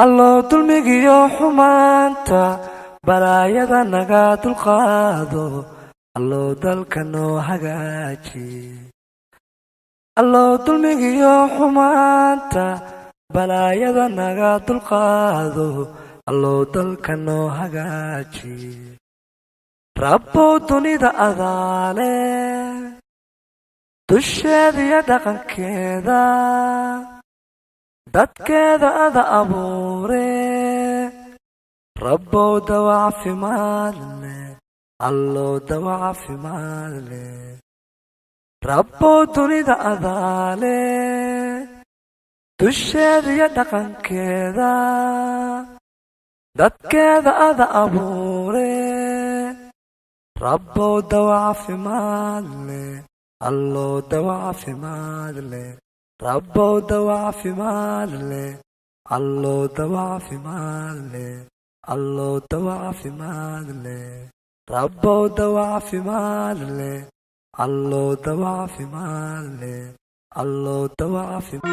الله dulmigiyo xumaanta balaayada naga dulqaado الله dalka noo hagaaji الله dulmigiyo xumaanta balaayada naga dulqaado الله dalka noo hagaaji rabbow dunida adaale dusheeda iyo dhaqankeeda dadkeeda ada abuure rabbow dawa caafimaad leh allow dawa caafimaad leh rabbow dunida adaale dusheeda iyo dhaqankeeda dadkeeda ada abuure rabbow dawa caafimaad leh allow dawa caafimaad leh rabbow dawa caafimaad leh allow dawa caafimaad leh allow dawa caafimaad leh rabbow dawa caafimaad leh allow dawa caafimaad leh allow dawa caafimaad